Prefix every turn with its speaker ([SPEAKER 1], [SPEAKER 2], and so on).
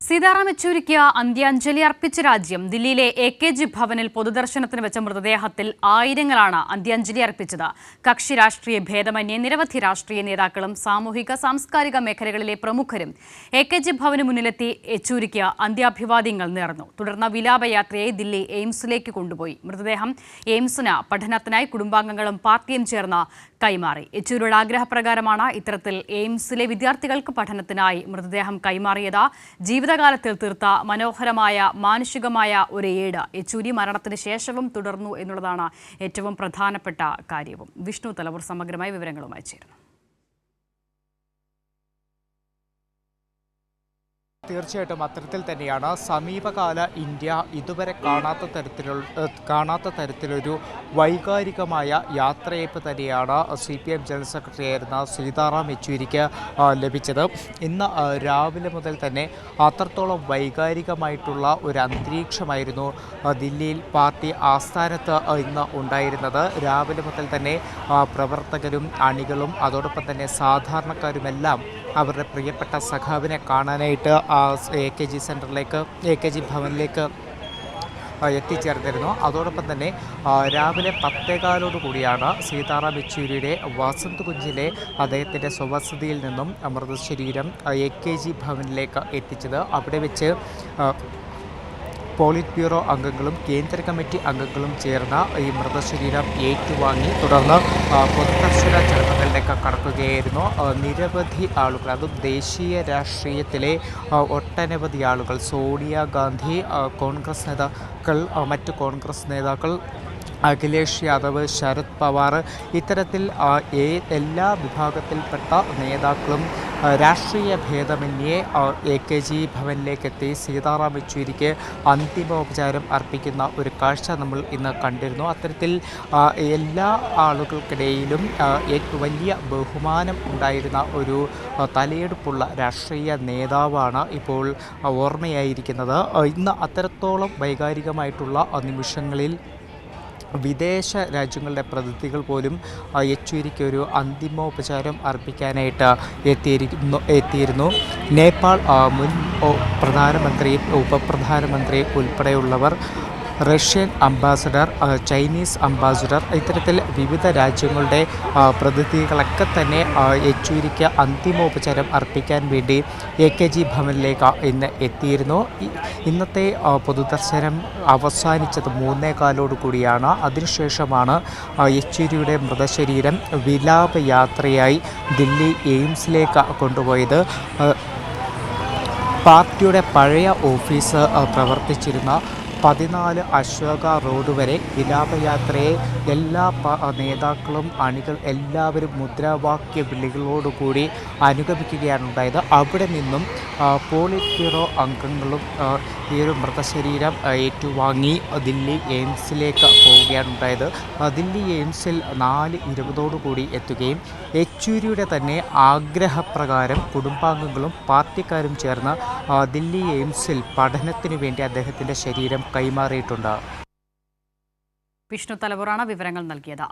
[SPEAKER 1] സീതാറാം യെച്ചൂരിക്ക് അന്ത്യാഞ്ജലി അർപ്പിച്ച രാജ്യം ദില്ലിയിലെ എ.കെ.ജി ഭവനിൽ പൊതുദർശനത്തിന് വെച്ച മൃതദേഹത്തിൽ ആയിരങ്ങളാണ് അന്ത്യാഞ്ജലി അർപ്പിച്ചത്. കക്ഷി രാഷ്ട്രീയ ഭേദമന്യേ നിരവധി രാഷ്ട്രീയ നേതാക്കളും സാമൂഹിക സാംസ്കാരിക മേഖലകളിലെ പ്രമുഖരും എ.കെ.ജി ഭവന് മുന്നിലെത്തി യെച്ചൂരിക്ക് അന്ത്യാഭിവാദ്യങ്ങൾ നേർന്നു. തുടർന്ന് വിലാപയാത്രയെ ദില്ലി എയിംസിലേക്ക് കൊണ്ടുപോയി. മൃതദേഹം എയിംസിന് പഠനത്തിനായി കുടുംബാംഗങ്ങളും പാർട്ടിയും ചേർന്ന് കൈമാറി. യെച്ചൂരിയുടെ ആഗ്രഹപ്രകാരമാണ് ഇത്തരത്തിൽ എയിംസിലെ വിദ്യാർത്ഥികൾക്ക് പഠനത്തിനായി മൃതദേഹം കൈമാറിയത്. ജീവിതകാലത്തിൽ തീർത്ത മനോഹരമായ മാനുഷികമായ ഒരു ഏട് യെച്ചൂരി മരണത്തിന് ശേഷവും തുടർന്നു എന്നുള്ളതാണ് ഏറ്റവും പ്രധാനപ്പെട്ട കാര്യവും. വിഷ്ണു തലവൂർ സമഗ്രമായ വിവരങ്ങളുമായി ചേരുന്നു.
[SPEAKER 2] തീർച്ചയായിട്ടും അത്തരത്തിൽ തന്നെയാണ് സമീപകാല ഇന്ത്യ ഇതുവരെ കാണാത്ത തരത്തിലൊരു വൈകാരികമായ യാത്രയയപ്പ് തന്നെയാണ് CPM ജനറൽ സെക്രട്ടറി ആയിരുന്ന സീതാറാം യെച്ചൂരിക്ക് ലഭിച്ചത്. ഇന്ന് രാവിലെ മുതൽ തന്നെ അത്രത്തോളം വൈകാരികമായിട്ടുള്ള ഒരു അന്തരീക്ഷമായിരുന്നു ദില്ലിയിൽ പാർട്ടി ആസ്ഥാനത്ത് ഇന്ന് ഉണ്ടായിരുന്നത്. രാവിലെ മുതൽ തന്നെ പ്രവർത്തകരും അണികളും അതോടൊപ്പം തന്നെ സാധാരണക്കാരുമെല്ലാം അവരുടെ പ്രിയപ്പെട്ട സഖാവിനെ കാണാനായിട്ട് എ.കെ.ജി ഭവനിലേക്ക് എത്തിച്ചേർന്നിരുന്നു. അതോടൊപ്പം തന്നെ രാവിലെ 10:15 കൂടിയാണ് സീതാറാം യെച്ചൂരിയുടെ വസന്ത് കുഞ്ചിലെ അദ്ദേഹത്തിൻ്റെ സ്വവസതിയിൽ നിന്നും മൃതശരീരം എ.കെ.ജി ഭവനിലേക്ക് എത്തിച്ചത്. അവിടെ വെച്ച് പോളിറ്റ് ബ്യൂറോ അംഗങ്ങളും കേന്ദ്ര കമ്മിറ്റി അംഗങ്ങളും ചേർന്ന ഈ മൃതശരീരം ഏറ്റുവാങ്ങി തുടർന്ന് പൊതുദർശന ചടങ്ങുകളിലേക്ക് കടക്കുകയായിരുന്നു. നിരവധി ആളുകൾ, അതും ദേശീയ രാഷ്ട്രീയത്തിലെ ഒട്ടനവധി ആളുകൾ, സോണിയാഗാന്ധി, കോൺഗ്രസ് നേതാക്കൾ, മറ്റ് കോൺഗ്രസ് നേതാക്കൾ, അഖിലേഷ് യാദവ്, ശരത് പവാർ, ഇത്തരത്തിൽ എല്ലാ വിഭാഗത്തിൽപ്പെട്ട നേതാക്കളും രാഷ്ട്രീയ ഭേദമന്യേ എ.കെ.ജി ഭവനിലേക്കെത്തി സീതാറാം യെച്ചൂരിക്ക് അന്തിമോപചാരം അർപ്പിക്കുന്ന ഒരു കാഴ്ച നമ്മൾ ഇന്ന് കണ്ടിരുന്നു. അത്തരത്തിൽ എല്ലാ ആളുകൾക്കിടയിലും വലിയ ബഹുമാനം ഉണ്ടായിരുന്ന ഒരു തലയെടുപ്പുള്ള രാഷ്ട്രീയ നേതാവാണ് ഇപ്പോൾ ഓർമ്മയായിരിക്കുന്നത്. ഇന്ന് അത്തരത്തോളം വൈകാരികമായിട്ടുള്ള നിമിഷങ്ങളിൽ വിദേശ രാജ്യങ്ങളുടെ പ്രതിനിധികൾ പോലും യെച്ചൂരിക്ക് ഒരു അന്തിമോപചാരം അർപ്പിക്കാനായിട്ട് എത്തിയിരുന്നു. നേപ്പാൾ മുൻ പ്രധാനമന്ത്രിയും ഉപപ്രധാനമന്ത്രിയും ഉൾപ്പെടെയുള്ളവർ, റഷ്യൻ അംബാസഡർ, ചൈനീസ് അംബാസഡർ, ഇത്തരത്തിൽ വിവിധ രാജ്യങ്ങളുടെ പ്രതിനിധികളൊക്കെ തന്നെ യെച്ചൂരിക്ക് അന്തിമോപചാരം അർപ്പിക്കാൻ വേണ്ടി എ.കെ.ജി ഭവനിലേക്ക് ഇന്ന് എത്തിയിരുന്നു. ഇന്നത്തെ പൊതുദർശനം അവസാനിച്ചത് 3:15 കൂടിയാണ്. അതിനുശേഷമാണ് യെച്ചൂരിയുടെ മൃതശരീരം വിലാപയാത്രയായി ദില്ലി എയിംസിലേക്ക് കൊണ്ടുപോയത്. പാർട്ടിയുടെ പഴയ ഓഫീസ് പ്രവർത്തിച്ചിരുന്ന 14 അശോക റോഡ് വരെ വിലാപയാത്രയെ എല്ലാ നേതാക്കളും അണികൾ എല്ലാവരും മുദ്രാവാക്യ വിളികളോടുകൂടി അനുഗമിക്കുകയാണ് ഉണ്ടായത്. അവിടെ നിന്നും പോളിറ്റ് ബ്യൂറോ അംഗങ്ങളും ഈ ഒരു മൃതശരീരം ഏറ്റുവാങ്ങി ദില്ലി എയിംസിലേക്ക് പോവുകയാണ് ഉണ്ടായത്. ദില്ലി എയിംസിൽ 4:20 കൂടി എത്തുകയും യെച്ചൂരിയുടെ തന്നെ ആഗ്രഹപ്രകാരം കുടുംബാംഗങ്ങളും പാർട്ടിക്കാരും ചേർന്ന് ദില്ലി എയിംസിൽ പഠനത്തിനു വേണ്ടി അദ്ദേഹത്തിൻ്റെ ശരീരം കൈമാറിയിട്ടുണ്ട്.
[SPEAKER 1] വിഷ്ണു തലവൂറാണ് വിവരങ്ങൾ നൽകിയത്.